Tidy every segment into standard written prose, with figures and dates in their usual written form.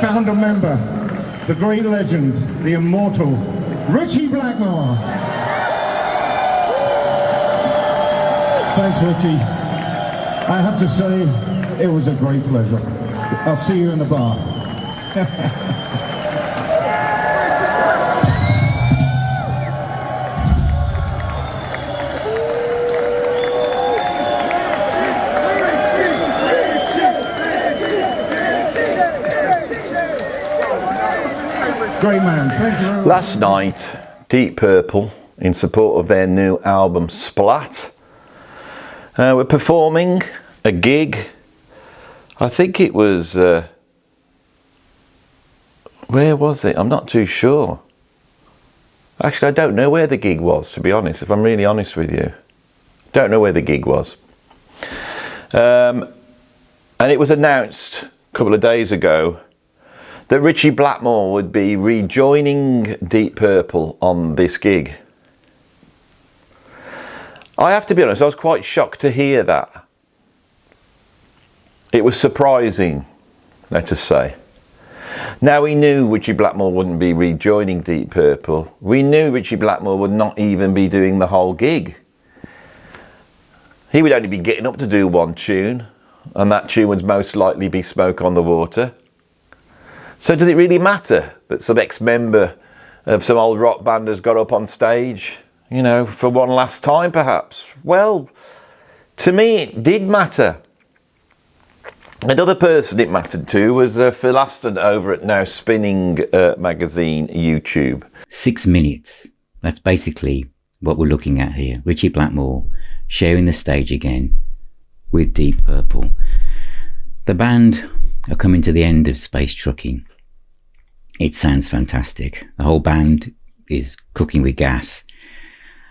founder member, the great legend, the immortal, Richie Blackmore. Thanks, Richie. I have to say, it was a great pleasure. I'll see you in the bar. Great man, thank you very much. Last night, Deep Purple, in support of their new album Splat, were performing a gig. I think it was, where was it? I'm not too sure. Actually, I don't know where the gig was, to be honest, if I'm really honest with you. Don't know where the gig was. And it was announced a couple of days ago that Richie Blackmore would be rejoining Deep Purple on this gig. I have to be honest, I was quite shocked to hear that. It was surprising, let us say. Now, we knew Richie Blackmore wouldn't be rejoining Deep Purple. We knew Richie Blackmore would not even be doing the whole gig. He would only be getting up to do one tune, and that tune would most likely be Smoke on the Water. So does it really matter that some ex-member of some old rock band has got up on stage, you know, for one last time perhaps? Well, to me it did matter. Another person it mattered to was Phil Aston over at Now Spinning magazine YouTube. 6 minutes. That's basically what we're looking at here. Richie Blackmore sharing the stage again with Deep Purple. The band are coming to the end of Space Trucking. It sounds fantastic. The whole band is cooking with gas.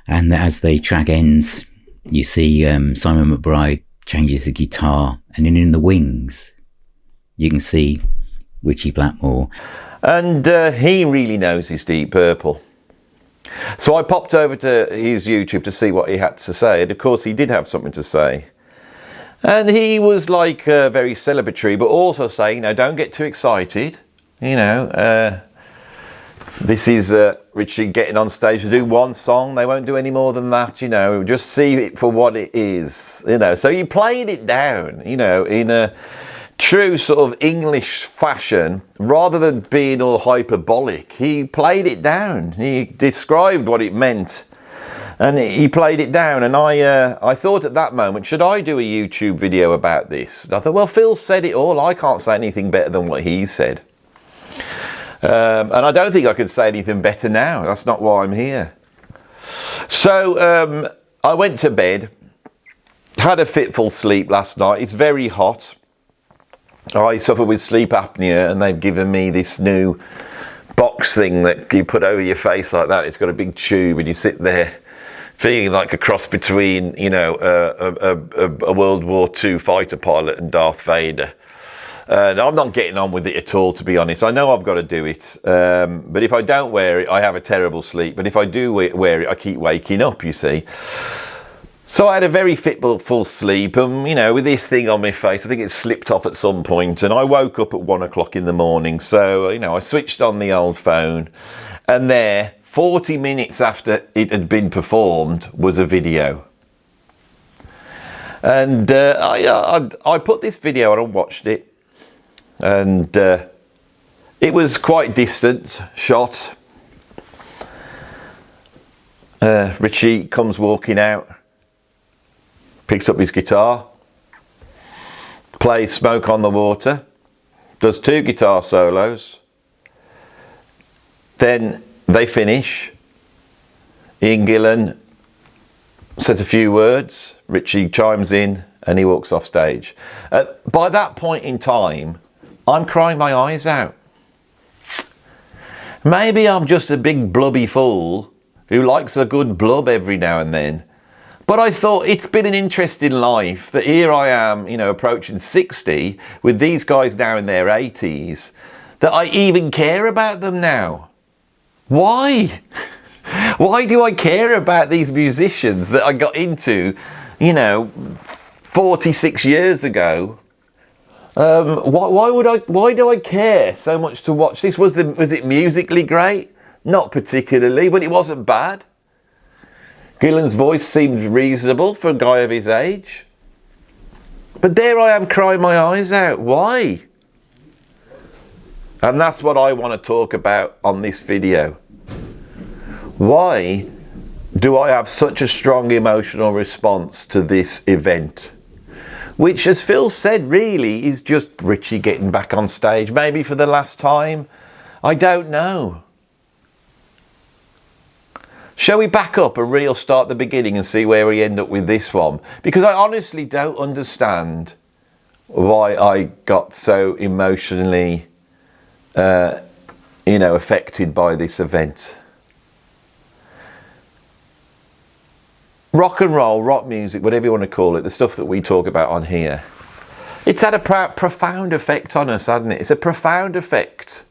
And as the track ends, you see Simon McBride changes the guitar, and then in the wings, you can see Richie Blackmore. And he really knows his Deep Purple. So I popped over to his YouTube to see what he had to say, and of course he did have something to say. And he was like very celebratory, but also saying, you know, don't get too excited. You know, this is Richie getting on stage to do one song. They won't do any more than that, you know. Just see it for what it is, you know. So he played it down, you know, in a true sort of English fashion. Rather than being all hyperbolic, he played it down. He described what it meant. And he played it down, and I thought at that moment, should I do a YouTube video about this? And I thought, well, Phil said it all. I can't say anything better than what he said. And I don't think I could say anything better now. That's not why I'm here. So I went to bed, had a fitful sleep last night. It's very hot. I suffer with sleep apnea, and they've given me this new box thing that you put over your face like that. It's got a big tube, and you sit there feeling like a cross between, you know, a World War II fighter pilot and Darth Vader. And I'm not getting on with it at all, to be honest. I know I've got to do it, but if I don't wear it, I have a terrible sleep. But if I do wear it, I keep waking up, you see. So I had a very full sleep, and, you know, with this thing on my face, I think it slipped off at some point, and I woke up at 1 o'clock in the morning. So, you know, I switched on the old phone, and there, 40 minutes after it had been performed, was a video. And I put this video on and watched it. And it was quite distant shot. Richie comes walking out, picks up his guitar, plays Smoke on the Water, does 2 guitar solos. Then they finish. Ian Gillan says a few words. Richie chimes in and he walks off stage. By that point in time, I'm crying my eyes out. Maybe I'm just a big blubby fool who likes a good blub every now and then. But I thought it's been an interesting life that here I am, you know, approaching 60 with these guys now in their 80s, that I even care about them now. Why? Why do I care about these musicians that I got into, you know, 46 years ago? Why do I care so much to watch this? Was it musically great? Not particularly, but it wasn't bad. Gillan's voice seemed reasonable for a guy of his age. But there I am crying my eyes out. Why? And that's what I want to talk about on this video. Why do I have such a strong emotional response to this event? Which, as Phil said, really is just Ritchie getting back on stage, maybe for the last time. I don't know. Shall we back up and real start the beginning and see where we end up with this one? Because I honestly don't understand why I got so emotionally, affected by this event. Rock and roll, rock music, whatever you want to call it, the stuff that we talk about on here, it's had a profound effect on us, hasn't it? It's a profound effect.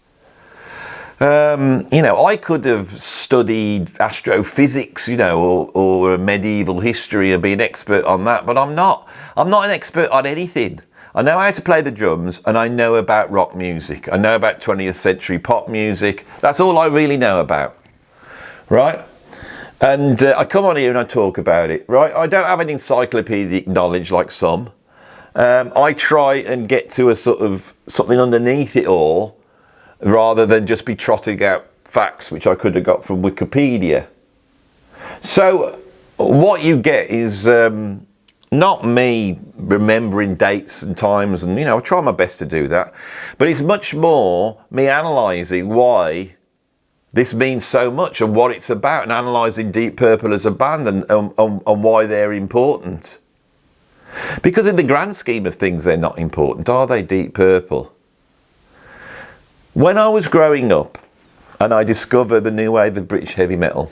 I could have studied astrophysics, or medieval history and be an expert on that, but I'm not. I'm not an expert on anything. I know how to play the drums, and I know about rock music. I know about 20th century pop music. That's all I really know about, right? And I come on here and I talk about it, right? I don't have an encyclopedic knowledge like some. I try and get to a sort of something underneath it all, rather than just be trotting out facts which I could have got from Wikipedia. So what you get is not me remembering dates and times, and I try my best to do that, but it's much more me analysing why this means so much and what it's about, and analysing Deep Purple as a band and why they're important. Because in the grand scheme of things, they're not important, are they, Deep Purple? When I was growing up and I discovered the new wave of British heavy metal,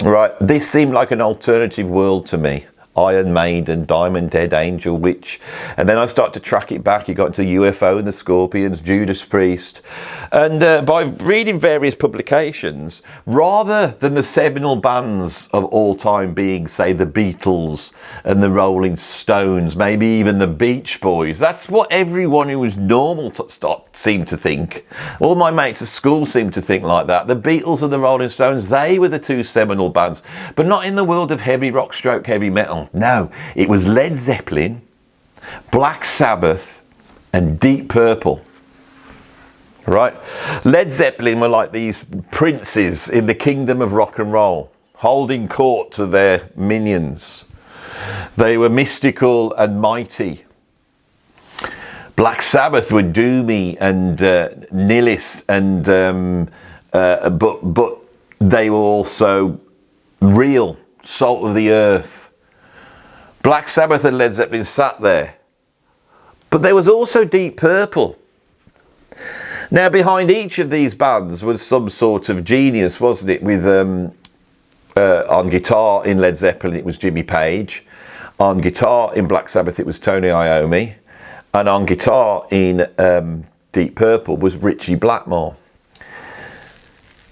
right, this seemed like an alternative world to me. Iron Maiden, Diamond Head, Angel Witch, and then I start to track it back. You got into UFO and the Scorpions, Judas Priest, and by reading various publications, rather than the seminal bands of all time being, say, the Beatles and the Rolling Stones, maybe even the Beach Boys, that's what everyone who was normal seemed to think. All my mates at school seemed to think like that. The Beatles and the Rolling Stones, they were the two seminal bands, but not in the world of heavy rock stroke heavy metal. No, it was Led Zeppelin, Black Sabbath and Deep Purple. Right? Led Zeppelin were like these princes in the kingdom of rock and roll, holding court to their minions. They were mystical and mighty. Black Sabbath were doomy and nihilist, and but they were also real, salt of the earth. Black Sabbath and Led Zeppelin sat there. But there was also Deep Purple. Now, behind each of these bands was some sort of genius, wasn't it? With on guitar in Led Zeppelin, it was Jimmy Page. On guitar in Black Sabbath, it was Tony Iommi. And on guitar in Deep Purple was Ritchie Blackmore.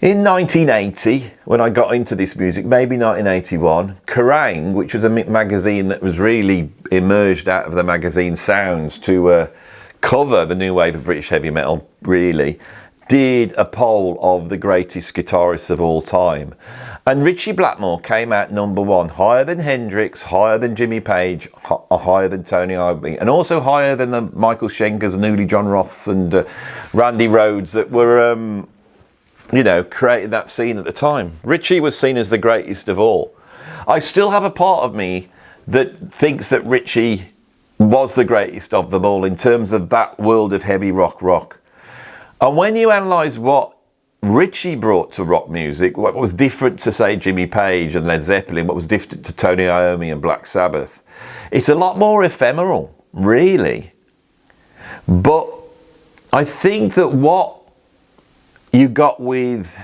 In 1980, when I got into this music, maybe 1981, Kerrang, which was a magazine that was really emerged out of the magazine Sounds to cover the new wave of British heavy metal, really, did a poll of the greatest guitarists of all time. And Ritchie Blackmore came out number one, higher than Hendrix, higher than Jimmy Page, higher than Tony Iommi, and also higher than the Michael Schenkers and Uli John Roths and Randy Rhoads that were... created that scene at the time. Ritchie was seen as the greatest of all. I still have a part of me that thinks that Ritchie was the greatest of them all in terms of that world of heavy rock. And when you analyse what Ritchie brought to rock music, what was different to, say, Jimmy Page and Led Zeppelin, what was different to Tony Iommi and Black Sabbath, it's a lot more ephemeral, really. But I think that what you got with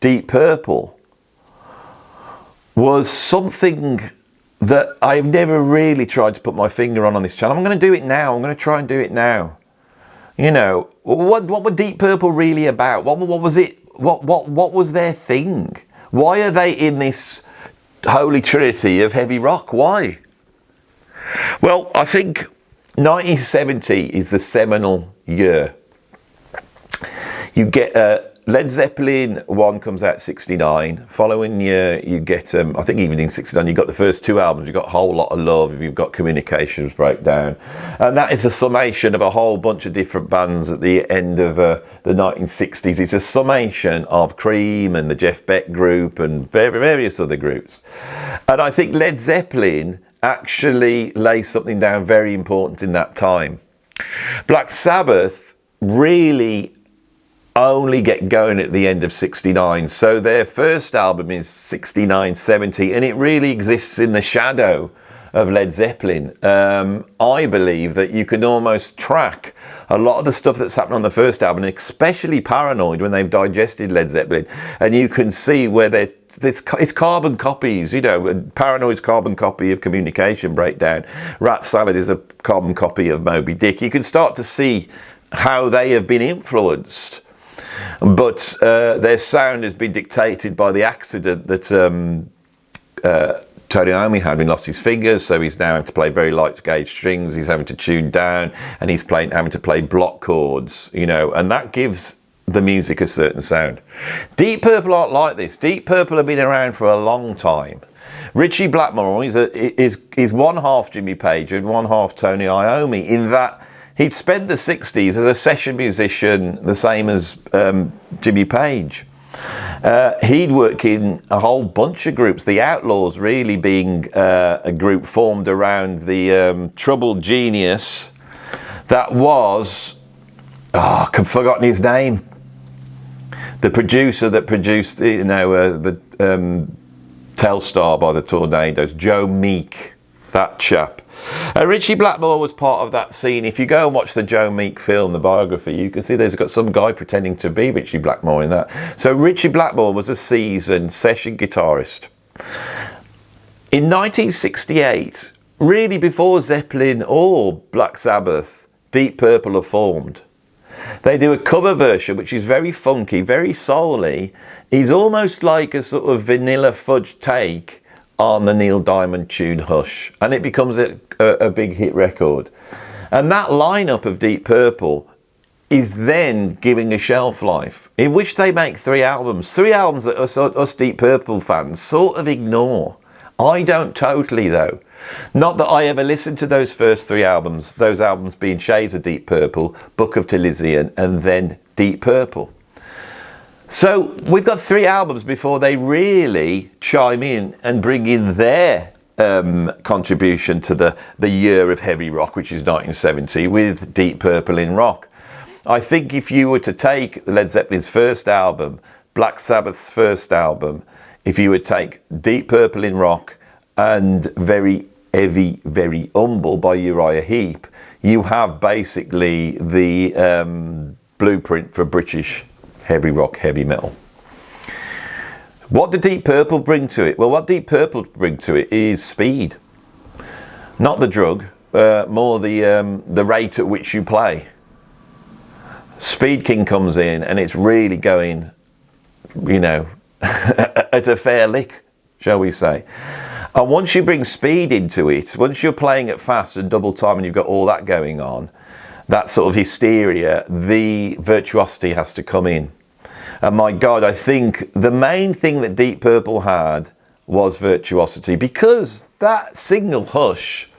Deep Purple was something that I've never really tried to put my finger on this channel. I'm going to do it now. I'm going to try and do it now. What were Deep Purple really about? What was it? What was their thing? Why are they in this holy trinity of heavy rock? Why? Well, I think 1970 is the seminal year. You get Led Zeppelin 1 comes out 69. Following year, you get, I think even in 69, you've got the first 2 albums. You've got a Whole Lot of Love, you've got Communications Breakdown. And that is a summation of a whole bunch of different bands at the end of the 1960s. It's a summation of Cream and the Jeff Beck group and various other groups. And I think Led Zeppelin actually lays something down very important in that time. Black Sabbath really only get going at the end of 69, so their first album is 69-70, and it really exists in the shadow of Led Zeppelin. I believe that you can almost track a lot of the stuff that's happened on the first album, especially Paranoid, when they've digested Led Zeppelin, and you can see where it's carbon copies. You know, Paranoid's carbon copy of Communication Breakdown, Rat Salad is a carbon copy of Moby Dick. You can start to see how they have been influenced. But their sound has been dictated by the accident that Tony Iommi had when he lost his fingers, so he's now having to play very light gauge strings, he's having to tune down, and he's having to play block chords, you know, and that gives the music a certain sound. Deep Purple aren't like this. Deep Purple have been around for a long time. Richie Blackmore is one half Jimmy Page and one half Tony Iommi, in that he'd spent the 60s as a session musician, the same as Jimmy Page. He'd work in a whole bunch of groups, the Outlaws really being a group formed around the troubled genius that was, I've forgotten his name, the producer that produced, you know, the Telstar by the Tornadoes, Joe Meek, that chap. Richie Blackmore was part of that scene. If you go and watch the Joe Meek film, the biography, you can see there's got some guy pretending to be Richie Blackmore in that. So Richie Blackmore was a seasoned session guitarist. In 1968, really before Zeppelin or Black Sabbath, Deep Purple are formed. They do a cover version which is very funky, very soul-y. It's almost like a sort of Vanilla Fudge take on the Neil Diamond tune Hush, and it becomes a big hit record. And that lineup of Deep Purple is then giving a shelf life, in which they make 3 albums that us Deep Purple fans sort of ignore. I don't totally, though. Not that I ever listened to those first 3 albums, those albums being Shades of Deep Purple, Book of Talizian, and then Deep Purple. So we've got 3 albums before they really chime in and bring in their contribution to the year of heavy rock, which is 1970, with Deep Purple in rock. I think if you were to take Led Zeppelin's first album, Black Sabbath's first album, if you would take Deep Purple in rock and Very Heavy, Very Humble by Uriah Heep, you have basically the blueprint for British heavy rock, heavy metal. What did Deep Purple bring to it? Well, what Deep Purple bring to it is speed. Not the drug, more the rate at which you play. Speed King comes in and it's really going, you know, at a fair lick, shall we say. And once you bring speed into it, once you're playing it fast and double time and you've got all that going on, that sort of hysteria, the virtuosity has to come in. And my God, I think the main thing that Deep Purple had was virtuosity, because that single Hush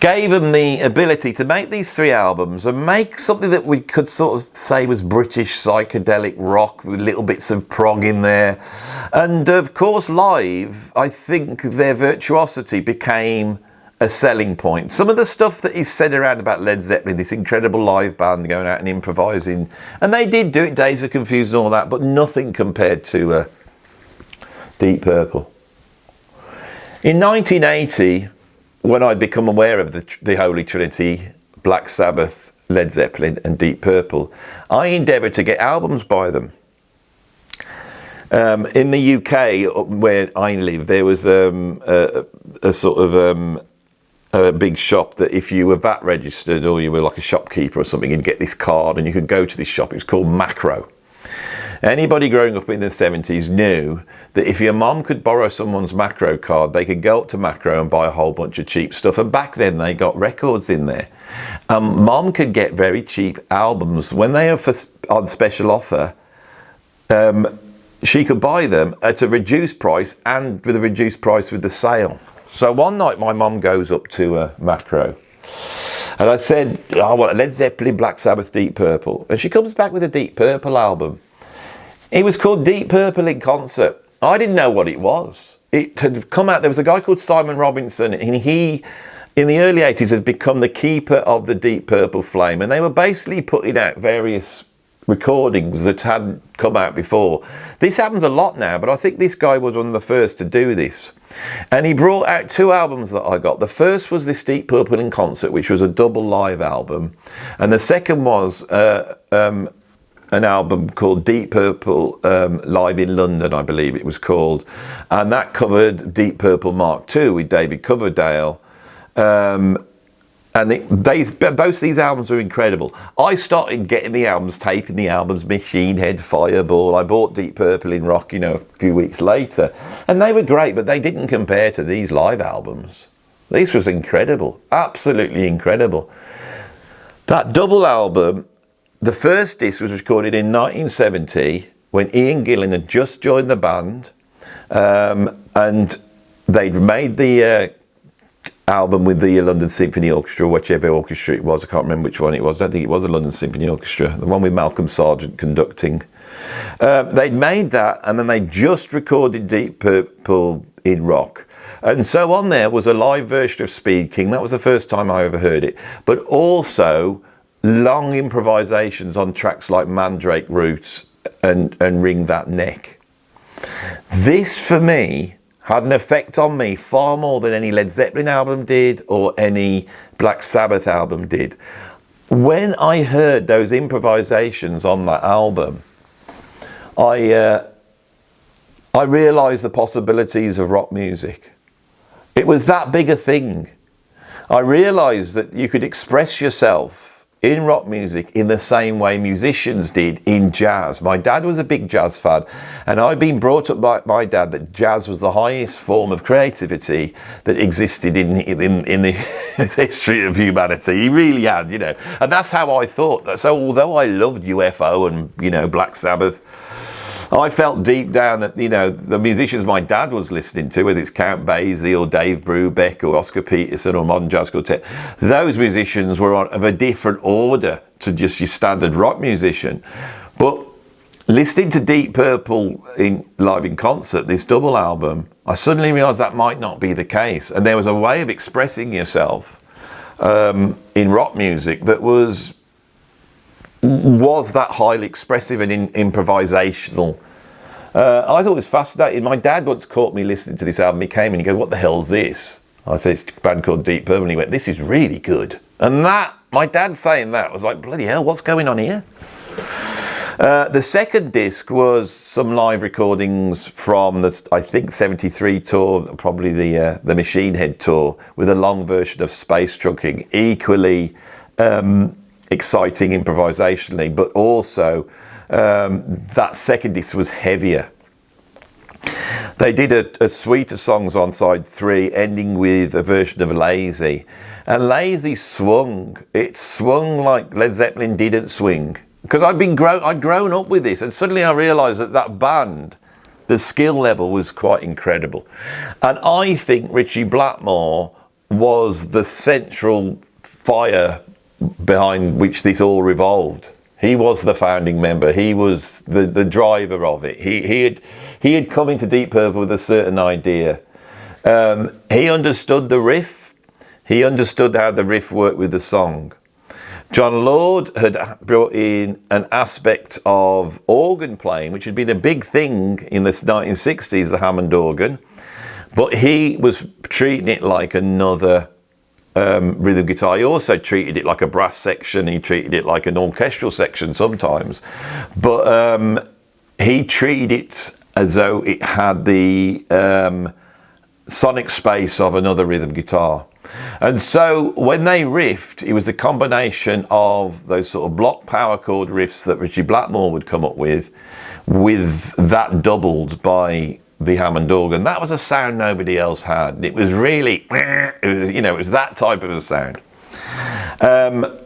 gave them the ability to make these 3 albums and make something that we could sort of say was British psychedelic rock with little bits of prog in there. And of course, live, I think their virtuosity became a selling point. Some of the stuff that is said around about Led Zeppelin, this incredible live band going out and improvising, and they did do it, Days of Confused and all that, but nothing compared to Deep Purple. In 1980, when I'd become aware of the Holy Trinity, Black Sabbath, Led Zeppelin and Deep Purple, I endeavoured to get albums by them. In the UK, where I live, there was a sort of a big shop that if you were VAT registered or you were like a shopkeeper or something, you'd get this card and you could go to this shop. It was called Macro. Anybody growing up in the 70s knew that if your mom could borrow someone's Macro card, they could go up to Macro and buy a whole bunch of cheap stuff. And back then they got records in there. Mom could get very cheap albums. When they were on special offer, she could buy them at a reduced price and with a reduced price with the sale. So one night my mom goes up to Macro and I said, I want a Led Zeppelin, Black Sabbath, Deep Purple. And she comes back with a Deep Purple album. It was called Deep Purple in Concert. I didn't know what it was. It had come out, there was a guy called Simon Robinson, and he, in the early 80s, had become the keeper of the Deep Purple flame. And they were basically putting out various recordings that hadn't come out before. This happens a lot now, but I think this guy was one of the first to do this. And he brought out 2 albums that I got. The first was this Deep Purple in Concert, which was a double live album. And the second was an album called Deep Purple Live in London, I believe it was called. And that covered Deep Purple Mark II with David Coverdale. And both these albums were incredible. I started getting the albums, taping the albums, Machine Head, Fireball. I bought Deep Purple in Rock, you know, a few weeks later. And they were great, but they didn't compare to these live albums. This was incredible, absolutely incredible. That double album, the first disc was recorded in 1970 when Ian Gillan had just joined the band. And they'd made the album with the London Symphony Orchestra, whichever orchestra it was. I can't remember which one it was. I don't think it was the London Symphony Orchestra, the one with Malcolm Sargent conducting. They'd made that, and then they just recorded Deep Purple in Rock. And so on there was a live version of Speed King. That was the first time I ever heard it. But also long improvisations on tracks like Mandrake Roots and Wring That Neck. This, for me, had an effect on me far more than any Led Zeppelin album did or any Black Sabbath album did. When I heard those improvisations on that album, I realised the possibilities of rock music. It was that big a thing. I realised that you could express yourself in rock music in the same way musicians did in jazz. My dad was a big jazz fan, and I'd been brought up by my dad that jazz was the highest form of creativity that existed in the history of humanity. He really had, you know, and that's how I thought. So although I loved UFO and, you know, Black Sabbath, I felt deep down that, you know, the musicians my dad was listening to, whether it's Count Basie or Dave Brubeck or Oscar Peterson or Modern Jazz Quartet, those musicians were of a different order to just your standard rock musician. But listening to Deep Purple live in concert, this double album, I suddenly realised that might not be the case. And there was a way of expressing yourself in rock music that was that highly expressive and improvisational. I thought it was fascinating. My dad once caught me listening to this album. He came and he goes, "What the hell's this?" I said, "It's a band called Deep Purple." And he went, "This is really good." And that, my dad saying that was like, bloody hell, what's going on here? The second disc was some live recordings from the, I think, 73 tour, probably the Machine Head tour, with a long version of Space Trucking, equally exciting improvisationally, but also that second disc was heavier. They did a suite of songs on side 3, ending with a version of Lazy. And Lazy swung. It swung like Led Zeppelin didn't swing. Because I'd grown up with this, and suddenly I realised that band, the skill level was quite incredible. And I think Ritchie Blackmore was the central fire behind which this all revolved. He was the founding member. He was the driver of it. He had come into Deep Purple with a certain idea. He understood the riff. He understood how the riff worked with the song. John Lord had brought in an aspect of organ playing, which had been a big thing in the 1960s, the Hammond organ. But he was treating it like another rhythm guitar. He also treated it like a brass section. He treated it like an orchestral section sometimes. But he treated it as though it had the sonic space of another rhythm guitar. And so when they riffed, it was the combination of those sort of block power chord riffs that Ritchie Blackmore would come up with with that doubled by the Hammond organ. That was a sound nobody else had. It was really, it was that type of a sound.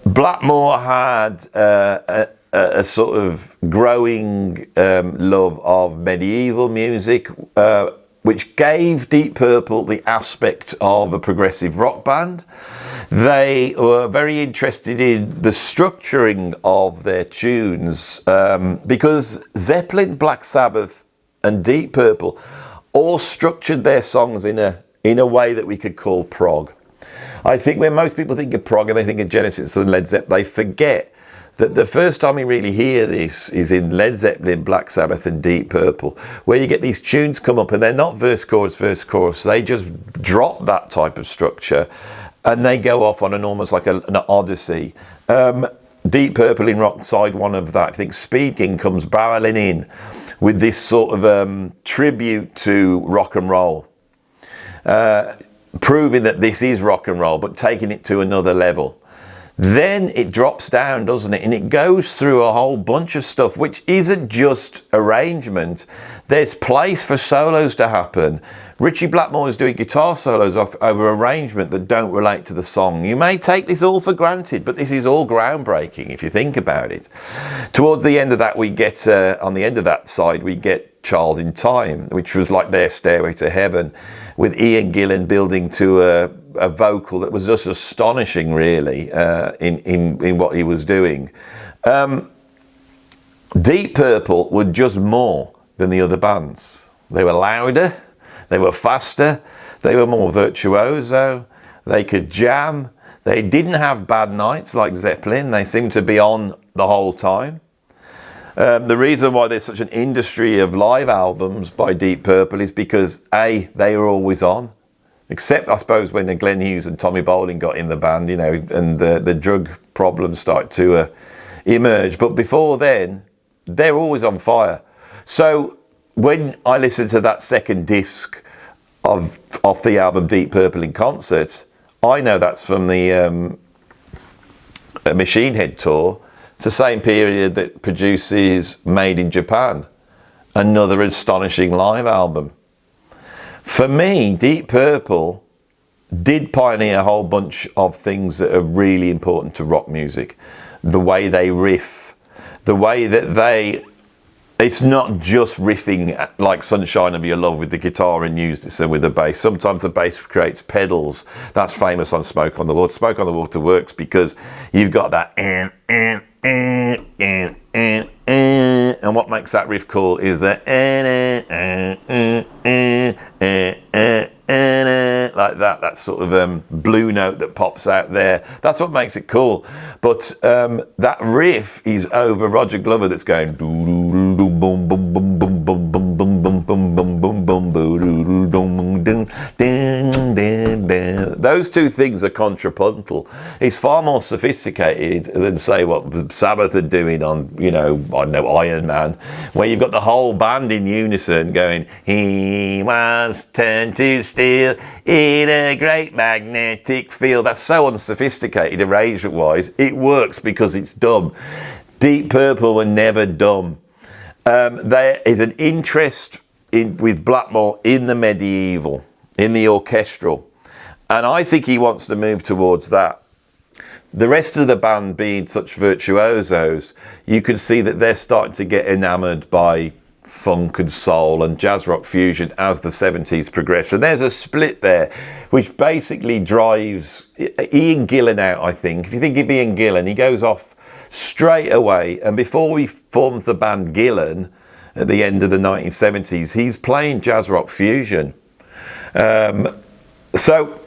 Blackmore had a sort of growing love of medieval music, which gave Deep Purple the aspect of a progressive rock band. They were very interested in the structuring of their tunes, because Zeppelin, Black Sabbath and Deep Purple all structured their songs in a way that we could call prog. I think when most people think of prog and they think of Genesis and Led Zeppelin, they forget that the first time we really hear this is in Led Zeppelin, Black Sabbath and Deep Purple, where you get these tunes come up and they're not verse, chorus, they just drop that type of structure and they go off on an almost like an odyssey. Deep Purple in rock, side one of that, I think Speed King comes barreling in with this sort of tribute to rock and roll, proving that this is rock and roll, but taking it to another level. Then it drops down, doesn't it? And it goes through a whole bunch of stuff, which isn't just arrangement. There's place for solos to happen. Ritchie Blackmore is doing guitar solos over arrangement that don't relate to the song. You may take this all for granted, but this is all groundbreaking if you think about it. Towards the end of that, we get, on the end of that side, we get Child in Time, which was like their Stairway to Heaven, with Ian Gillan building to a vocal that was just astonishing, really, in what he was doing. Deep Purple were just more than the other bands. They were louder, they were faster, they were more virtuoso, they could jam, they didn't have bad nights like Zeppelin, they seemed to be on the whole time. The reason why there's such an industry of live albums by Deep Purple is because A, they were always on, except I suppose when Glenn Hughes and Tommy Bowling got in the band, and the drug problems started to emerge. But before then, they're always on fire. So when I listened to that second disc of the album Deep Purple in concert, I know that's from the Machine Head tour. It's the same period that produces Made in Japan, another astonishing live album. For me, Deep Purple did pioneer a whole bunch of things that are really important to rock music. The way they riff, the way that it's not just riffing like Sunshine of Your Love with the guitar and unison with the bass. Sometimes the bass creates pedals. That's famous on Smoke on the Water. Smoke on the Water works because you've got that and what makes that riff cool is the like that sort of blue note that pops out there. That's what makes it cool. But that riff is over Roger Glover that's going boom boom boom boom boom boom boom boom boom boom boom boom boom. Those two things are contrapuntal. It's far more sophisticated than say what Sabbath are doing on, I don't know, Iron Man, where you've got the whole band in unison going, he was turned to steel in a great magnetic field. That's so unsophisticated arrangement wise. It works because it's dumb. Deep Purple were never dumb. There is an interest with Blackmore in the medieval, in the orchestral, and I think he wants to move towards that. The rest of the band being such virtuosos, you can see that they're starting to get enamoured by funk and soul and jazz rock fusion as the 70s progress. And there's a split there, which basically drives Ian Gillan out, I think. If you think of Ian Gillan, he goes off straight away. And before he forms the band Gillan at the end of the 1970s, he's playing jazz rock fusion. So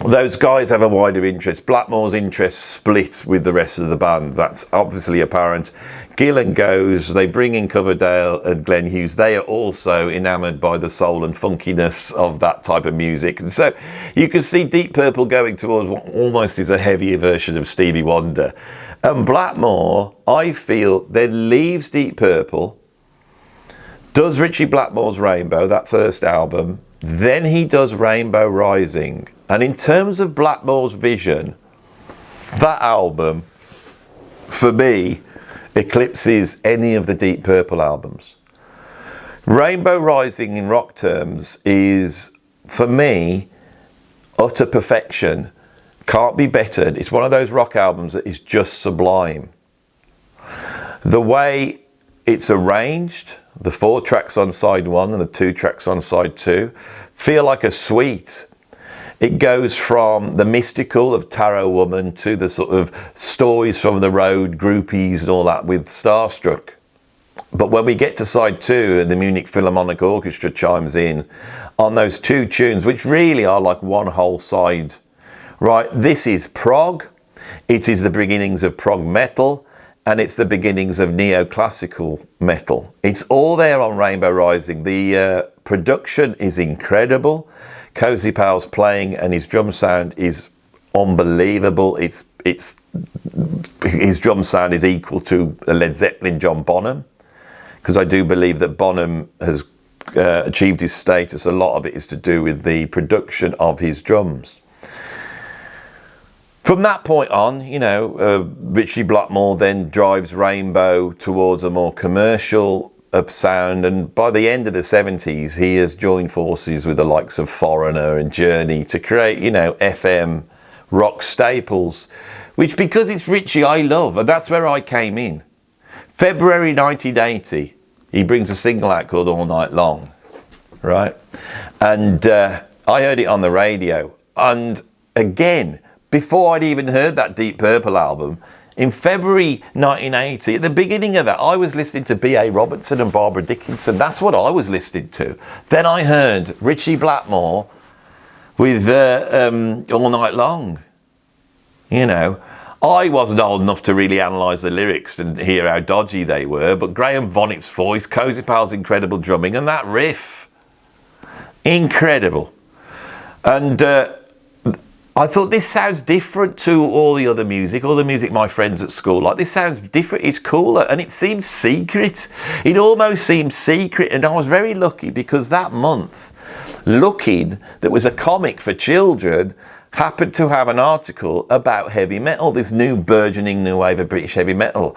those guys have a wider interest. Blackmore's interest split with the rest of the band. That's obviously apparent. Gillan goes, they bring in Coverdale and Glenn Hughes. They are also enamoured by the soul and funkiness of that type of music. And so you can see Deep Purple going towards what almost is a heavier version of Stevie Wonder. And Blackmore, I feel, then leaves Deep Purple, does Ritchie Blackmore's Rainbow, that first album, then he does Rainbow Rising. And in terms of Blackmore's vision, that album, for me, eclipses any of the Deep Purple albums. Rainbow Rising in rock terms is, for me, utter perfection. Can't be bettered. It's one of those rock albums that is just sublime. The way it's arranged, the 4 tracks on side 1 and the 2 tracks on side 2, feel like a suite. It goes from the mystical of Tarot Woman to the sort of stories from the road, groupies and all that with Starstruck. But when we get to side 2 and the Munich Philharmonic Orchestra chimes in on those 2 tunes, which really are like one whole side, right? This is prog. It is the beginnings of prog metal, and it's the beginnings of neoclassical metal. It's all there on Rainbow Rising. The production is incredible. Cozy Powell's playing and his drum sound is unbelievable. His drum sound is equal to Led Zeppelin John Bonham, because I do believe that Bonham has achieved his status. A lot of it is to do with the production of his drums. From that point on, you know, Ritchie Blackmore then drives Rainbow towards a more commercial sound, and by the end of the 70s he has joined forces with the likes of Foreigner and Journey to create, you know, FM rock staples, which, because it's Ritchie, I love, and that's where I came in. February 1980, he brings a single out called All Night Long, right? And I heard it on the radio, and again, before I'd even heard that Deep Purple album, in February 1980, at the beginning of that, I was listening to B.A. Robertson and Barbara Dickinson. That's what I was listening to. Then I heard Ritchie Blackmore with All Night Long. You know, I wasn't old enough to really analyse the lyrics and hear how dodgy they were, but Graham Vonnet's voice, Cozy Powell's incredible drumming, and that riff, incredible. And I thought, this sounds different to all the other music my friends at school like. This sounds different, it's cooler, and it seems secret. It almost seemed secret, and I was very lucky because that month, Looking, that was a comic for children, happened to have an article about heavy metal, this new burgeoning new wave of British heavy metal.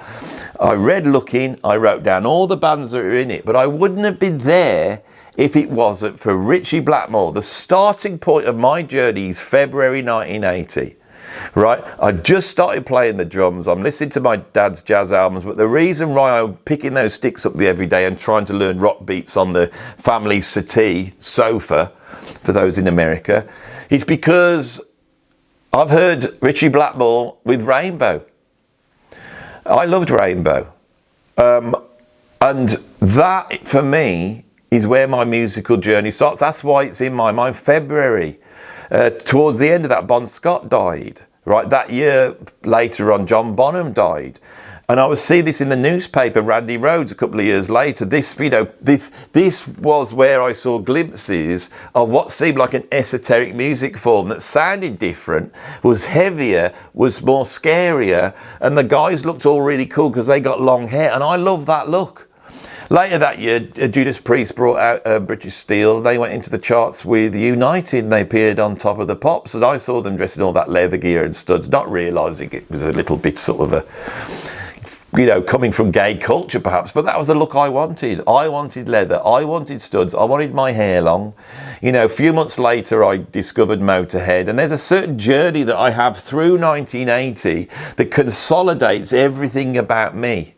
I read Looking, I wrote down all the bands that are in it, but I wouldn't have been there if it wasn't for Ritchie Blackmore. The starting point of my journey is February 1980, right? I just started playing the drums. I'm listening to my dad's jazz albums, but the reason why I'm picking those sticks up every day and trying to learn rock beats on the family settee, sofa, for those in America, is because I've heard Ritchie Blackmore with Rainbow. I loved Rainbow. And that, for me, is where my musical journey starts. That's why it's in my mind. February, towards the end of that, Bon Scott died. Right, that year later on, John Bonham died, and I was seeing this in the newspaper. Randy Rhoads, a couple of years later. This was where I saw glimpses of what seemed like an esoteric music form that sounded different, was heavier, was more scarier, and the guys looked all really cool because they got long hair, and I love that look. Later that year, Judas Priest brought out British Steel. They went into the charts with United, and they appeared on Top of the Pops, and I saw them dressed in all that leather gear and studs, not realising it was a little bit sort of a, you know, coming from gay culture perhaps, but that was the look I wanted. I wanted leather, I wanted studs, I wanted my hair long. You know, a few months later I discovered Motorhead, and there's a certain journey that I have through 1980 that consolidates everything about me.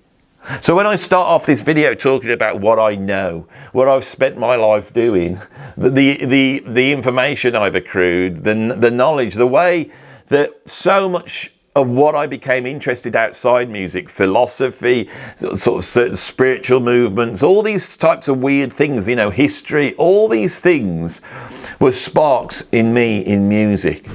So when I start off this video talking about what I know, what I've spent my life doing, the information I've accrued, the knowledge, the way that so much of what I became interested outside music, philosophy, sort of certain spiritual movements, all these types of weird things, you know, history, all these things were sparks in me in music.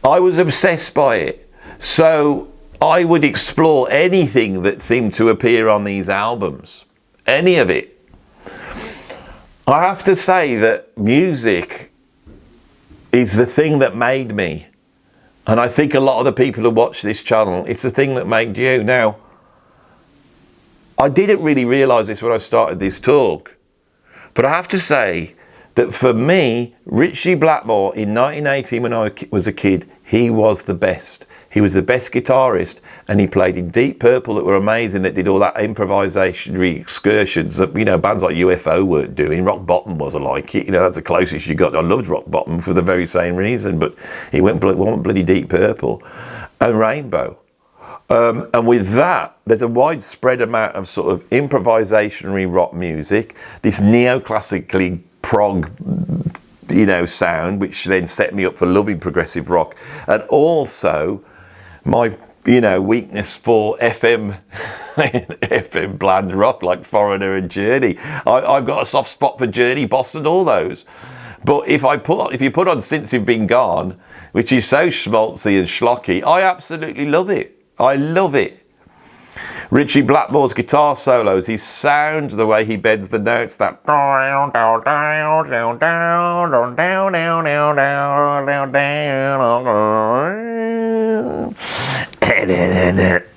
I was obsessed by it. So I would explore anything that seemed to appear on these albums, any of it. I have to say that music is the thing that made me. And I think a lot of the people who watch this channel, it's the thing that made you. Now, I didn't really realise this when I started this talk, but I have to say that for me, Ritchie Blackmore in 1980 when I was a kid, he was the best. He was the best guitarist, and he played in Deep Purple that were amazing, that did all that improvisationary excursions that, you know, bands like UFO weren't doing. Rock Bottom wasn't like it. You know, that's the closest you got. I loved Rock Bottom for the very same reason, but he went bloody Deep Purple. And Rainbow. And with that, there's a widespread amount of sort of improvisationary rock music, this neoclassically prog, you know, sound, which then set me up for loving progressive rock, and also my, you know, weakness for FM FM bland rock like Foreigner and Journey. I've got a soft spot for Journey, Boston, all those. But if you put on Since You've Been Gone, which is so schmaltzy and schlocky, I absolutely love it. I love it. Ritchie Blackmore's guitar solos, his sound, the way he bends the notes, that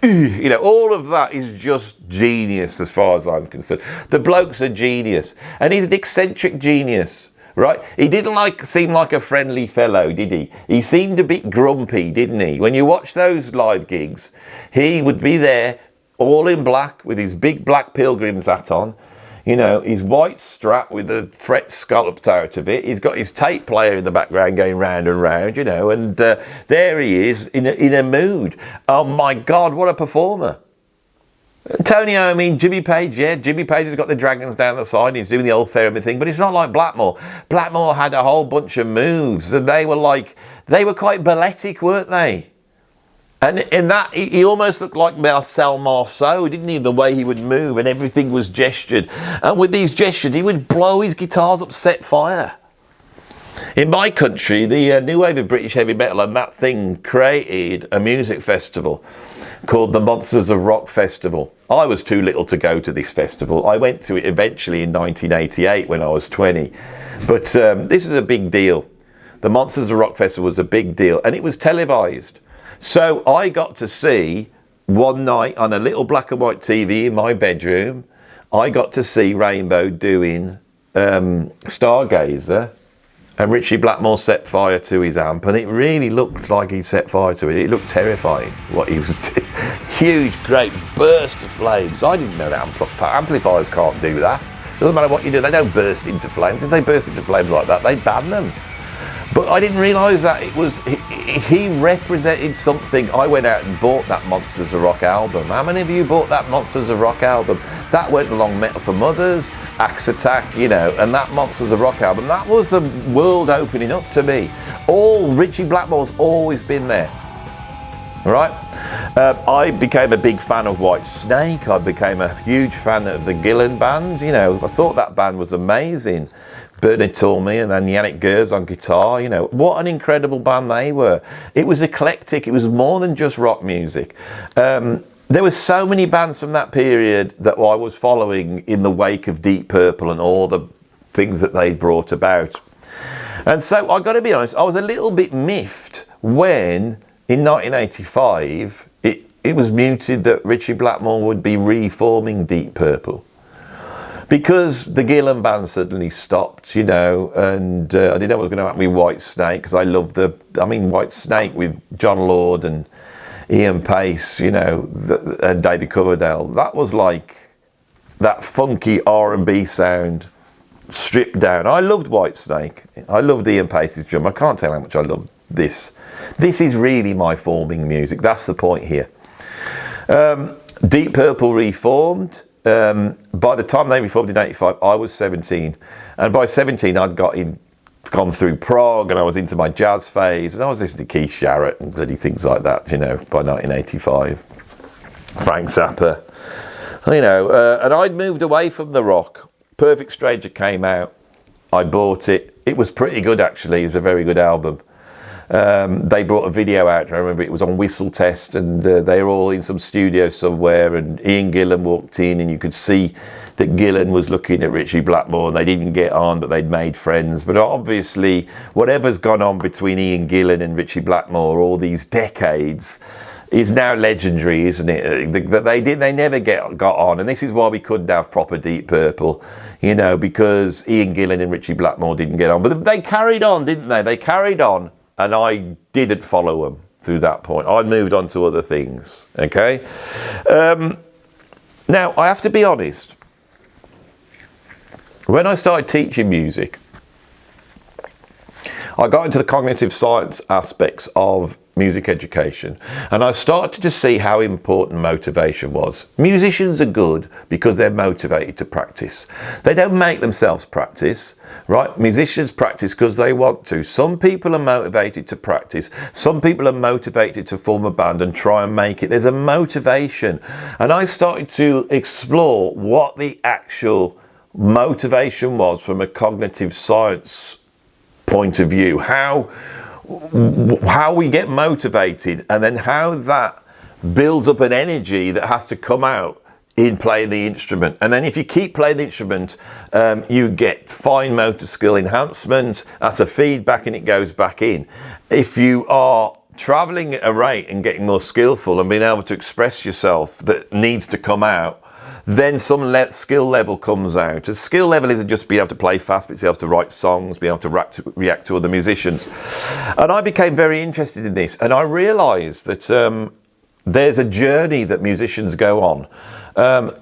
you know, all of that is just genius as far as I'm concerned. The bloke's a genius, and he's an eccentric genius. Right? He didn't seem like a friendly fellow, did he? He seemed a bit grumpy, didn't he? When you watch those live gigs, he would be there all in black with his big black pilgrim's hat on, you know, his white strap with the fret scalloped out of it. He's got his tape player in the background going round and round, you know, and there he is in a mood. Oh my God, what a performer. Tony Iommi, Jimmy Page, yeah, Jimmy Page has got the dragons down the side, he's doing the old theremin thing, but it's not like Blackmore. Blackmore had a whole bunch of moves, and they were quite balletic, weren't they? And in that, he almost looked like Marcel Marceau, didn't he? The way he would move, and everything was gestured. And with these gestures, he would blow his guitars up, set fire. In my country, the new wave of British heavy metal and that thing created a music festival called the Monsters of Rock Festival. I was too little to go to this festival. I went to it eventually in 1988 when I was 20. But this is a big deal. The Monsters of Rock Festival was a big deal, and it was televised. So I got to see one night on a little black and white TV in my bedroom, I got to see Rainbow doing Stargazer, and Ritchie Blackmore set fire to his amp, and it really looked like he'd set fire to it. It looked terrifying, what he was doing. Huge, great burst of flames. I didn't know that amplifiers can't do that. Doesn't matter what you do, they don't burst into flames. If they burst into flames like that, they ban them. But I didn't realise that he represented something. I went out and bought that Monsters of Rock album. How many of you bought that Monsters of Rock album? That went along Metal for Mothers, Axe Attack, you know, and that Monsters of Rock album. That was the world opening up to me. All Ritchie Blackmore's always been there. Right? I became a big fan of White Snake. I became a huge fan of the Gillan band. You know, I thought that band was amazing. Bernard Tormey and then Yannick Gers on guitar, you know, what an incredible band they were. It was eclectic, it was more than just rock music. There were so many bands from that period that I was following in the wake of Deep Purple and all the things that they brought about. And so I got to be honest, I was a little bit miffed when in 1985 it was mooted that Ritchie Blackmore would be reforming Deep Purple. Because the Gillan band suddenly stopped, you know, and I didn't know what was going to happen with White Snake, because I love White Snake with John Lord and Ian Pace, you know, and David Coverdale. That was like that funky R&B sound stripped down. I loved White Snake. I loved Ian Pace's drum. I can't tell how much I love this. This is really my forming music. That's the point here. Deep Purple reformed. By the time they reformed in 85, I was 17, and by 17 I'd gone through prog, and I was into my jazz phase, and I was listening to Keith Jarrett and bloody things like that, you know, by 1985. Frank Zappa, you know, and I'd moved away from the rock. Perfect Stranger came out, I bought it. It was pretty good, actually. It was a very good album. They brought a video out. I remember it was on Whistle Test, and they were all in some studio somewhere, and Ian Gillan walked in, and you could see that Gillan was looking at Ritchie Blackmore, and they didn't get on, but they'd made friends. But obviously, whatever's gone on between Ian Gillan and Ritchie Blackmore all these decades is now legendary, isn't it? They never got on, and this is why we couldn't have proper Deep Purple, you know, because Ian Gillan and Ritchie Blackmore didn't get on. But they carried on, didn't they? They carried on. And I didn't follow them through that point. I moved on to other things, okay? Now, I have to be honest. When I started teaching music, I got into the cognitive science aspects of music education, and I started to see how important motivation was. Musicians are good because they're motivated to practice. They don't make themselves practice, right? Musicians practice because they want to. Some people are motivated to practice. Some people are motivated to form a band and try and make it. There's a motivation. And I started to explore what the actual motivation was from a cognitive science point of view, how we get motivated, and then how that builds up an energy that has to come out in playing the instrument. And then if you keep playing the instrument, you get fine motor skill enhancement. That's a feedback and it goes back in. If you are traveling at a rate and getting more skillful and being able to express yourself that needs to come out, then some skill level comes out. A skill level isn't just being able to play fast, but it's able to write songs, be able to react to other musicians. And I became very interested in this, and I realised that there's a journey that musicians go on.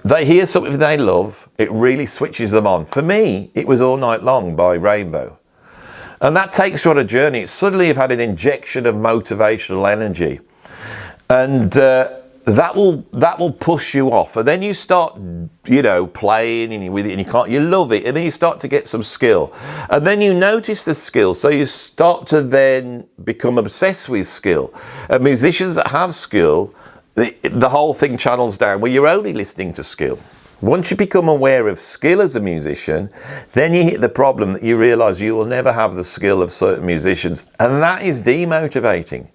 They hear something they love, it really switches them on. For me, it was All Night Long by Rainbow. And that takes you on a journey. Suddenly you've had an injection of motivational energy. And that will push you off, and then you start, playing and with it, and you love it, and then you start to get some skill, and then you notice the skill, so you start to then become obsessed with skill. And musicians that have skill, the whole thing channels down where you're only listening to skill. Once you become aware of skill as a musician, then you hit the problem that you realise you will never have the skill of certain musicians, and that is demotivating.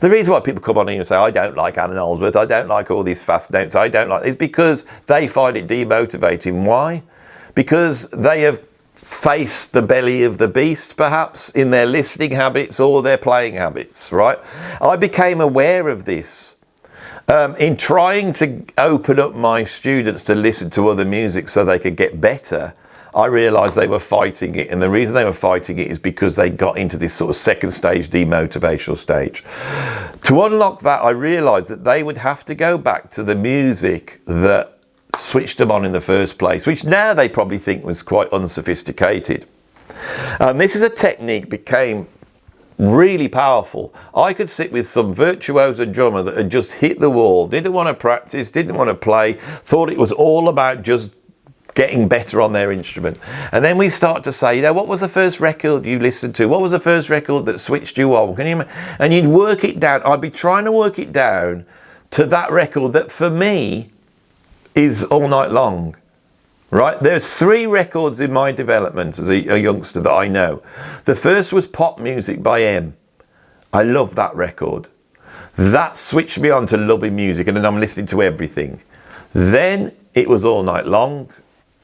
The reason why people come on here and say, I don't like Alan Oldsworth, I don't like all these fast notes, I don't like, is because they find it demotivating. Why? Because they have faced the belly of the beast, perhaps, in their listening habits or their playing habits, right? I became aware of this in trying to open up my students to listen to other music so they could get better. I realised they were fighting it, and the reason they were fighting it is because they got into this sort of second stage, demotivational stage. To unlock that, I realised that they would have to go back to the music that switched them on in the first place, which now they probably think was quite unsophisticated. And this is a technique became really powerful. I could sit with some virtuoso drummer that had just hit the wall, didn't want to practice, didn't want to play, thought it was all about just getting better on their instrument. And then we start to say, what was the first record you listened to? What was the first record that switched you on? And you'd work it down. I'd be trying to work it down to that record that for me is All Night Long, right? There's 3 records in my development as a youngster that I know. The first was Pop Music by M. I love that record. That switched me on to loving music, and then I'm listening to everything. Then it was All Night Long.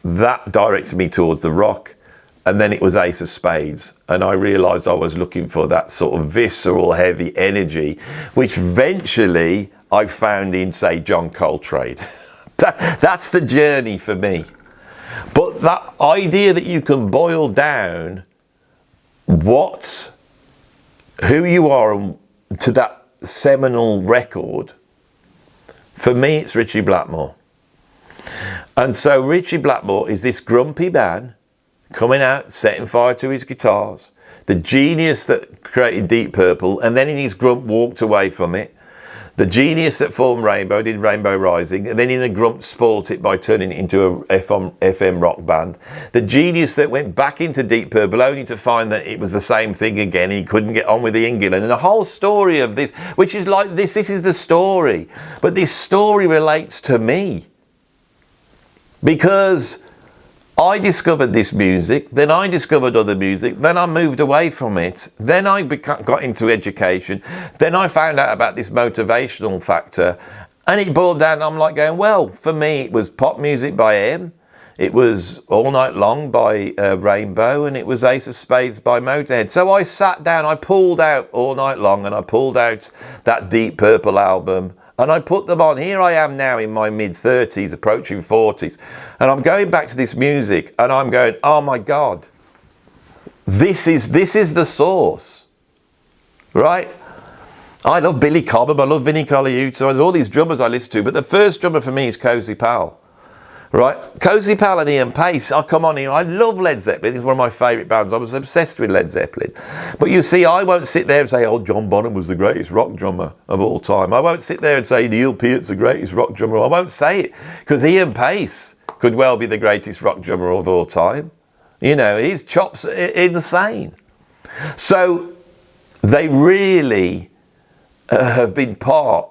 That directed me towards the rock, and then it was Ace of Spades, and I realised I was looking for that sort of visceral, heavy energy, which eventually I found in, say, John Coltrane. That's the journey for me. But that idea that you can boil down who you are to that seminal record, for me it's Ritchie Blackmore. And so Ritchie Blackmore is this grumpy man coming out, setting fire to his guitars, the genius that created Deep Purple, and then in his grump walked away from it. The genius that formed Rainbow, did Rainbow Rising, and then in the grump spoilt it by turning it into a FM rock band. The genius that went back into Deep Purple only to find that it was the same thing again, and he couldn't get on with the England. And the whole story of this, which is like this is the story, but this story relates to me. Because I discovered this music, then I discovered other music, then I moved away from it, then I got into education, then I found out about this motivational factor, and it boiled down, I'm like going, well, for me it was Pop Music by M, it was All Night Long by Rainbow, and it was Ace of Spades by Motorhead. So I sat down, I pulled out All Night Long, and I pulled out that Deep Purple album, and I put them on. Here I am now in my mid-30s, approaching 40s. And I'm going back to this music and I'm going, oh my God, this is the source, right? I love Billy Cobham, I love Vinnie Colaiuta, there's all these drummers I listen to, but the first drummer for me is Cozy Powell. Right, Cozy Powell and Ian Pace. I come on here. I love Led Zeppelin. It's one of my favourite bands. I was obsessed with Led Zeppelin. But you see, I won't sit there and say, "Oh, John Bonham was the greatest rock drummer of all time." I won't sit there and say Neil Peart's the greatest rock drummer. I won't say it because Ian Pace could well be the greatest rock drummer of all time. You know, his chops are insane. So they really have been part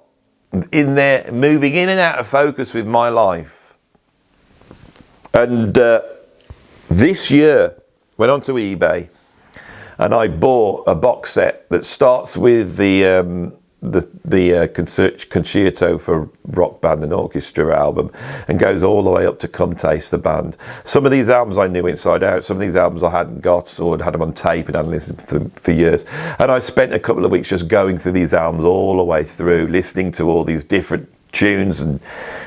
in their moving in and out of focus with my life. And this year, went onto eBay and I bought a box set that starts with the Concerto for Rock Band and Orchestra album and goes all the way up to Come Taste the Band. Some of these albums I knew inside out, some of these albums I hadn't got or had them on tape and hadn't listened for years. And I spent a couple of weeks just going through these albums all the way through, listening to all these different tunes and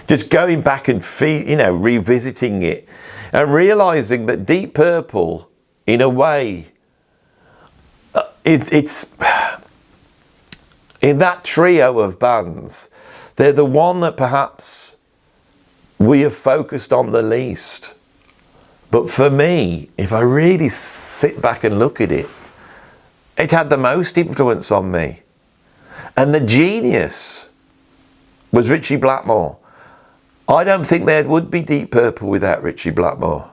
just going back and revisiting it and realizing that Deep Purple, in a way, it's in that trio of bands, they're the one that perhaps we have focused on the least. But for me, if I really sit back and look at it, it had the most influence on me. And the genius was Ritchie Blackmore. I don't think there would be Deep Purple without Ritchie Blackmore.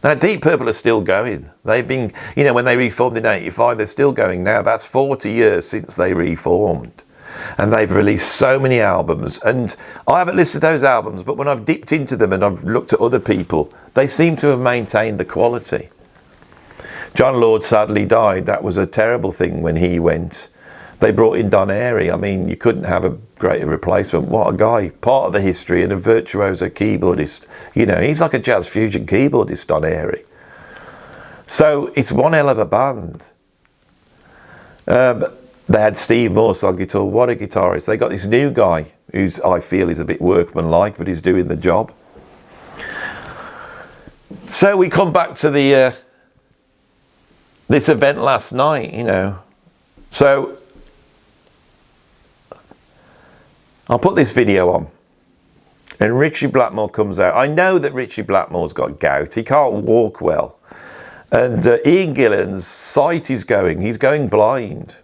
Now, Deep Purple are still going. They've been, when they reformed in 85, they're still going now. That's 40 years since they reformed. And they've released so many albums. And I haven't listened to those albums, but when I've dipped into them and I've looked at other people, they seem to have maintained the quality. John Lord sadly died. That was a terrible thing when he went. They brought in Don Airey. I mean, you couldn't have a greater replacement. What a guy. Part of the history and a virtuoso keyboardist. He's like a jazz fusion keyboardist, Don Airey. So it's one hell of a band. They had Steve Morse on guitar. What a guitarist. They got this new guy who's, I feel, is a bit workmanlike, but he's doing the job. So we come back to the this event last night, So I'll put this video on and Ritchie Blackmore comes out. I know that Ritchie Blackmore's got gout. He can't walk well. And Ian Gillan's sight is going. He's going blind.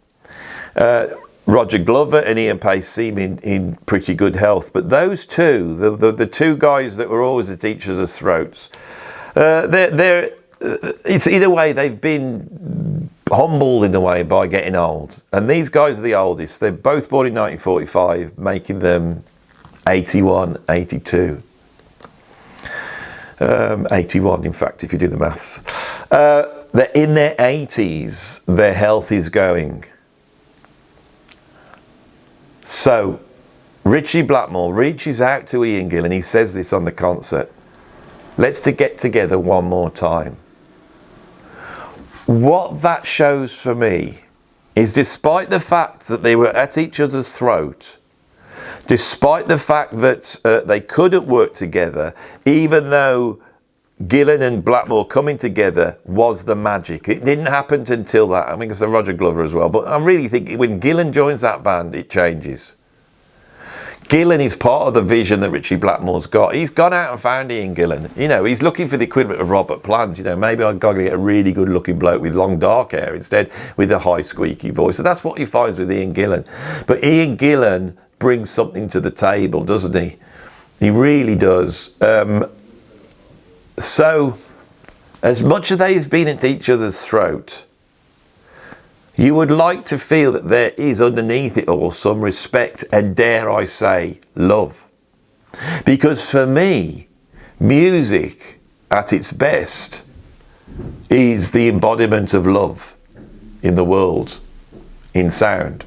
Roger Glover and Ian Pace seem in pretty good health. But those two, the two guys that were always at each other's throats, it's in a way they've been humbled in a way by getting old. And these guys are the oldest. They're both born in 1945, making them 81, 82. 81, in fact, if you do the maths. They're in their 80s. Their health is going. So, Ritchie Blackmore reaches out to Ian Gillan. He says this on the concert. Let's get together one more time. What that shows for me is, despite the fact that they were at each other's throat, despite the fact that they couldn't work together, even though Gillan and Blackmore coming together was the magic. It didn't happen until that. I mean, it's Roger Glover as well. But I'm really thinking when Gillan joins that band, it changes. Gillan is part of the vision that Ritchie Blackmore's got. He's gone out and found Ian Gillan. He's looking for the equivalent of Robert Plant. Maybe I've got to get a really good looking bloke with long dark hair instead with a high squeaky voice. So that's what he finds with Ian Gillan. But Ian Gillan brings something to the table, doesn't he? He really does. So, as much as they've been at each other's throat, you would like to feel that there is underneath it all some respect and, dare I say, love. Because for me, music at its best is the embodiment of love in the world, in sound.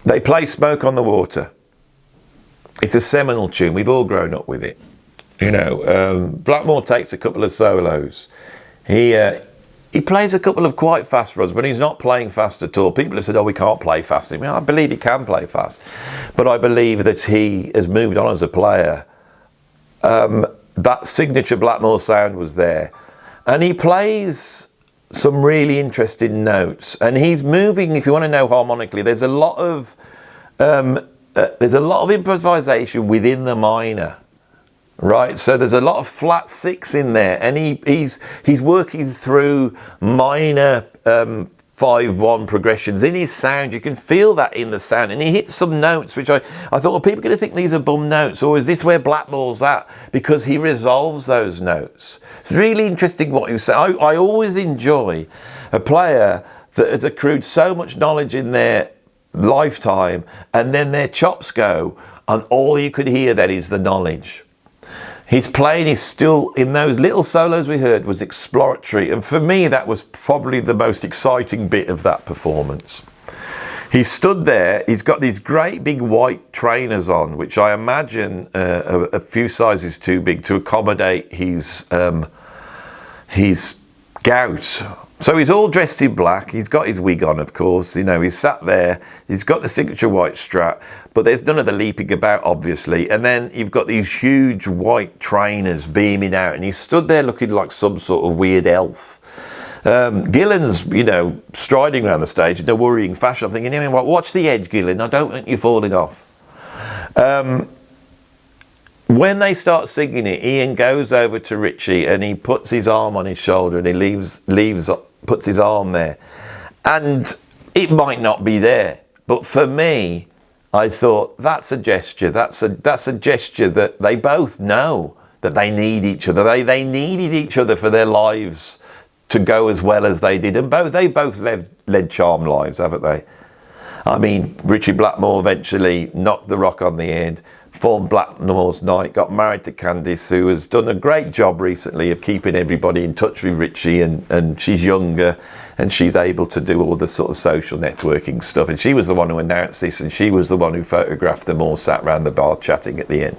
They play Smoke on the Water. It's a seminal tune. We've all grown up with it. Blackmore takes a couple of solos. He plays a couple of quite fast runs, but he's not playing fast at all. People have said, we can't play fast. I believe he can play fast. But I believe that he has moved on as a player. That signature Blackmore sound was there. And he plays some really interesting notes, and he's moving. If you want to know harmonically, there's a lot of improvisation within the minor, right? So there's a lot of flat six in there, and he's working through minor 5/1 progressions in his sound. You can feel that in the sound, and he hits some notes which I thought, well, people are going to think these are bum notes, or is this where Blackmore's at? Because he resolves those notes. It's really interesting what you say. I always enjoy a player that has accrued so much knowledge in their lifetime, and then their chops go, and all you could hear then is the knowledge. His playing is still, in those little solos we heard, was exploratory. And for me, that was probably the most exciting bit of that performance. He stood there, he's got these great big white trainers on, which I imagine a few sizes too big to accommodate his gout. So he's all dressed in black, he's got his wig on, of course, you know, he's sat there, he's got the signature white strap, but there's none of the leaping about, obviously. And then you've got these huge white trainers beaming out, and he stood there looking like some sort of weird elf. Gillen's, you know, striding around the stage in a worrying fashion. I'm thinking, you know, watch the edge, Gillen, I don't want you falling off. When they start singing it, Ian goes over to Ritchie and he puts his arm on his shoulder, and he puts his arm there. And it might not be there, but for me, I thought that's a gesture. That's a gesture that they both know that they need each other. They needed each other for their lives to go as well as they did, and they both led charmed lives, haven't they? I mean, Ritchie Blackmore eventually knocked the rock on the head, formed Blackmore's Night, got married to Candice, who has done a great job recently of keeping everybody in touch with Ritchie, and she's younger and she's able to do all the sort of social networking stuff, and she was the one who announced this, and she was the one who photographed them all sat around the bar chatting at the end.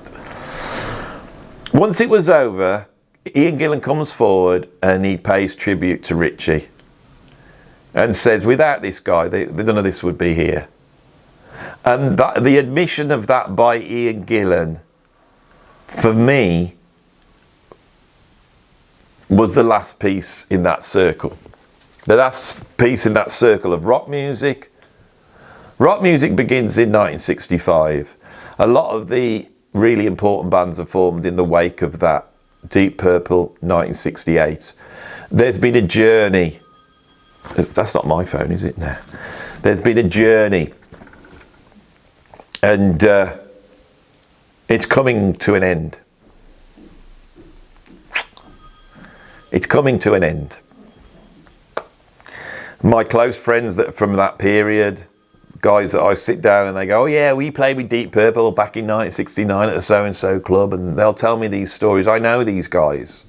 Once it was over, Ian Gillan comes forward and he pays tribute to Ritchie and says, without this guy, none of this would be here. And the admission of that by Ian Gillan, for me, was the last piece in that circle. The last piece in that circle of rock music. Rock music begins in 1965. A lot of the really important bands are formed in the wake of that. Deep Purple, 1968. There's been a journey. That's not my phone, is it? No. There's been a journey. And it's coming to an end. It's coming to an end. My close friends that from that period, guys that I sit down and they go, oh yeah, we played with Deep Purple back in 1969 at the so-and-so club, and they'll tell me these stories. I know these guys.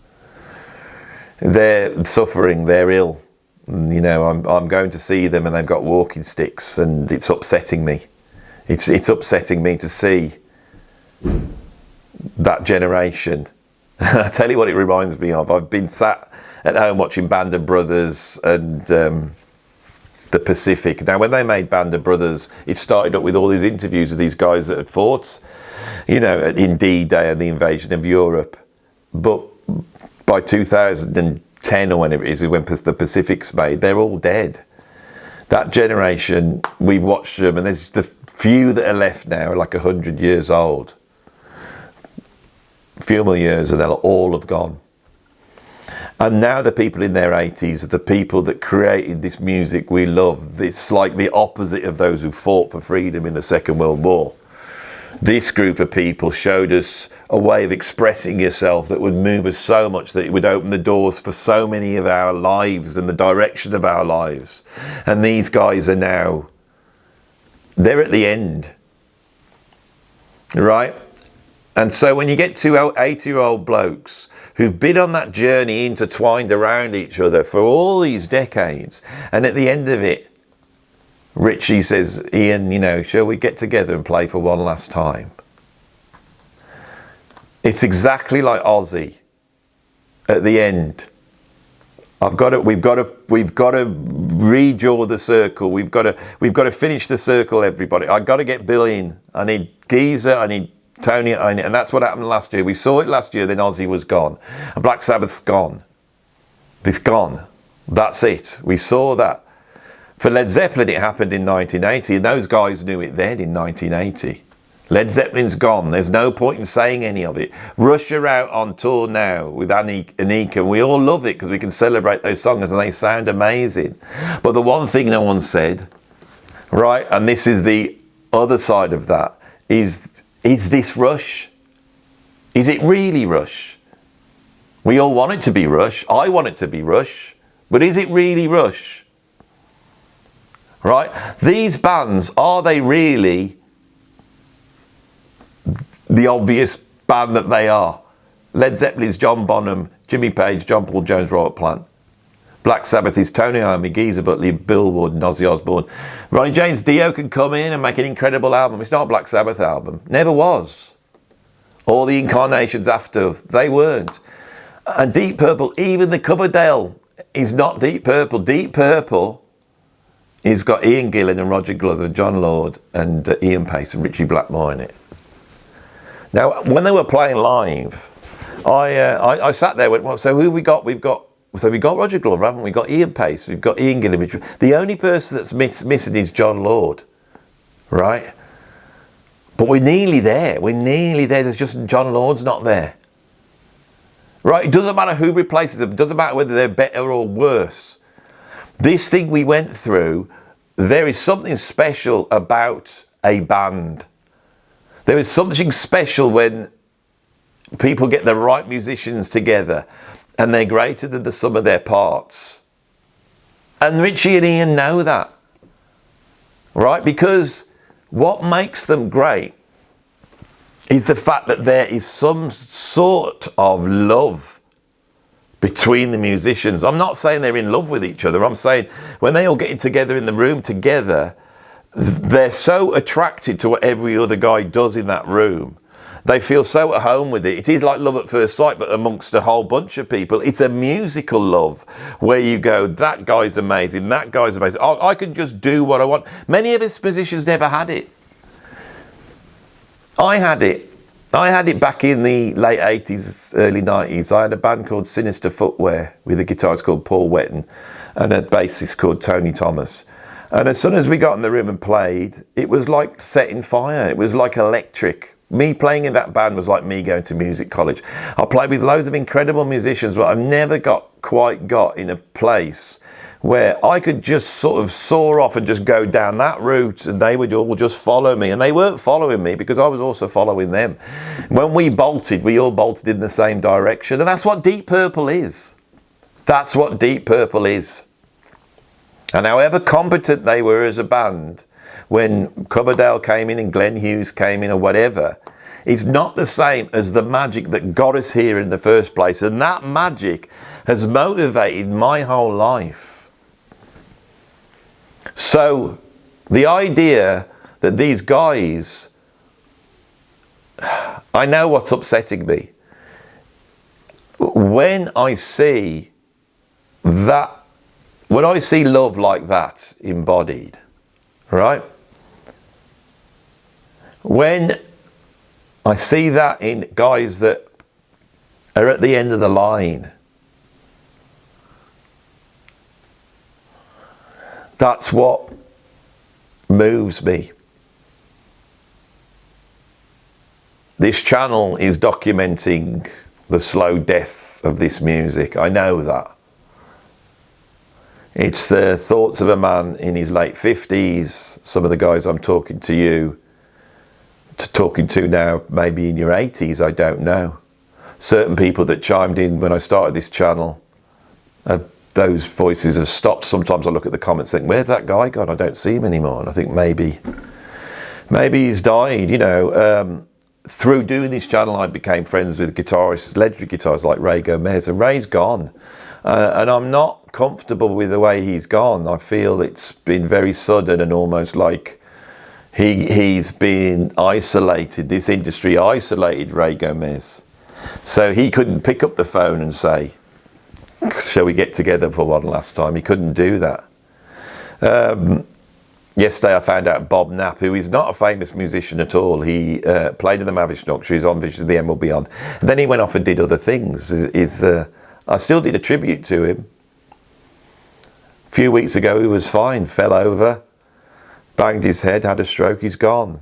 They're suffering, they're ill. And, you know, I'm going to see them and they've got walking sticks, and it's upsetting me. It's upsetting me to see that generation. I tell you what it reminds me of. I've been sat at home watching Band of Brothers and the Pacific. Now, when they made Band of Brothers, it started up with all these interviews of these guys that had fought, you know, in D-Day and the invasion of Europe. But by 2010 or whenever it is, when the Pacific's made, they're all dead. That generation, we've watched them, and there's the few that are left now are like 100 years old. A few more years and they'll all have gone. And now the people in their 80s are the people that created this music we love. It's like the opposite of those who fought for freedom in the Second World War. This group of people showed us a way of expressing yourself that would move us so much that it would open the doors for so many of our lives and the direction of our lives. And these guys are now, they're at the end, right? And so when you get two 80-year-old blokes who've been on that journey intertwined around each other for all these decades, and at the end of it, Ritchie says, Ian, you know, shall we get together and play for one last time? It's exactly like Ozzy at the end. We've got to redraw the circle. We've got to finish the circle, everybody. I've got to get Bill in. I need Geezer, I need Tony, and that's what happened last year. We saw it last year, then Ozzy was gone. And Black Sabbath's gone. It's gone. That's it. We saw that. For Led Zeppelin, it happened in 1980, and those guys knew it then in 1980. Led Zeppelin's gone. There's no point in saying any of it. Rush are out on tour now with Anika. We all love it because we can celebrate those songs and they sound amazing. But the one thing no one said, right, and this is the other side of that, is this Rush? Is it really Rush? We all want it to be Rush. I want it to be Rush. But is it really Rush? Right? These bands, are they really the obvious band that they are? Led Zeppelin's John Bonham, Jimmy Page, John Paul Jones, Robert Plant. Black Sabbath is Tony Iommi, Geezer Butley, Bill Wood, and Ozzy Osbourne. Ronnie James Dio can come in and make an incredible album. It's not a Black Sabbath album. Never was. All the incarnations after, they weren't. And Deep Purple, even the Coverdale is not Deep Purple. Deep Purple has got Ian Gillan and Roger Glover and John Lord and Ian Pace and Richie Blackmore in it. Now, when they were playing live, I sat there and went, well, so who have we got? We've got Roger Glover, haven't we? We've got Ian Pace, we've got Ian Gillan. The only person that's missing is John Lord, right? But we're nearly there. There's just John Lord's not there. Right? It doesn't matter who replaces them. It doesn't matter whether they're better or worse. This thing we went through, there is something special about a band. There is something special when people get the right musicians together and they're greater than the sum of their parts. And Richie and Ian know that. Right? Because what makes them great is the fact that there is some sort of love between the musicians. I'm not saying they're in love with each other. I'm saying when they all get together in the room together, they're so attracted to what every other guy does in that room. They feel so at home with it. It is like love at first sight, but amongst a whole bunch of people. It's a musical love where you go, that guy's amazing, that guy's amazing. I can just do what I want. Many of us musicians never had it. I had it back in the late 80s, early 90s. I had a band called Sinister Footwear with a guitarist called Paul Wetton and a bassist called Tony Thomas. And as soon as we got in the room and played, it was like setting fire. It was like electric. Me playing in that band was like me going to music college. I played with loads of incredible musicians, but I've never quite got in a place where I could just sort of soar off and just go down that route and they would all just follow me. And they weren't following me because I was also following them. When we bolted, we all bolted in the same direction. And that's what Deep Purple is. That's what Deep Purple is. And however competent they were as a band, when Coverdale came in and Glenn Hughes came in or whatever, it's not the same as the magic that got us here in the first place. And that magic has motivated my whole life. So the idea that these guys, I know what's upsetting me. When I see that, when I see love like that embodied, right? When I see that in guys that are at the end of the line, that's what moves me. This channel is documenting the slow death of this music. I know that. It's the thoughts of a man in his late 50s. Some of the guys I'm talking to now, maybe in your 80s, I don't know. Certain people that chimed in when I started this channel, those voices have stopped. Sometimes I look at the comments and think, where's that guy gone? I don't see him anymore. And I think maybe he's died, you know. Through doing this channel, I became friends with guitarists, legendary guitarists like Ray Gomez, and Ray's gone. And I'm not comfortable with the way he's gone. I feel it's been very sudden and almost like he's been isolated. This industry isolated Ray Gomez. So he couldn't pick up the phone and say, shall we get together for one last time? He couldn't do that. Yesterday I found out Bob Knapp, who is not a famous musician at all. He played in the Mavish Nocturne, he's on Visions of the End Will Beyond. And then he went off and did other things. I still did a tribute to him. A few weeks ago he was fine, fell over, banged his head, had a stroke, he's gone.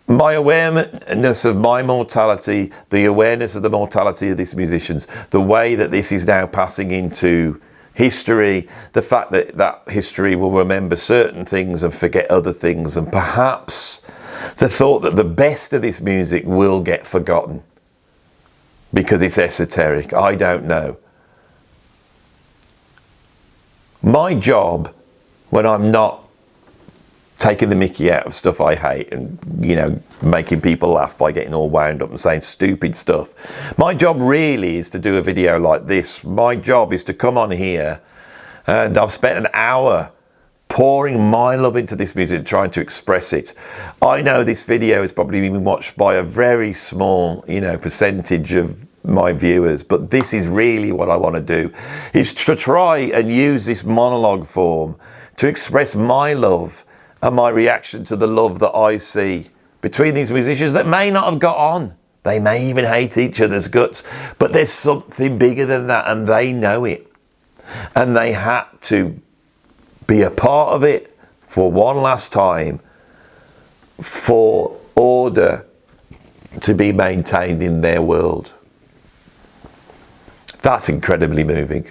My awareness of my mortality, the awareness of the mortality of these musicians, the way that this is now passing into history, the fact that that history will remember certain things and forget other things, and perhaps the thought that the best of this music will get forgotten because it's esoteric. I don't know. My job, when I'm not taking the mickey out of stuff I hate and, you know, making people laugh by getting all wound up and saying stupid stuff, my job really is to do a video like this. My job is to come on here, and I've spent an hour pouring my love into this music, trying to express it. I know this video is probably been watched by a very small, you know, percentage of my viewers, but this is really what I want to do, is to try and use this monologue form to express my love and my reaction to the love that I see between these musicians that may not have got on. They may even hate each other's guts, but there's something bigger than that, and they know it, and they had to be a part of it for one last time for order to be maintained in their world. That's incredibly moving.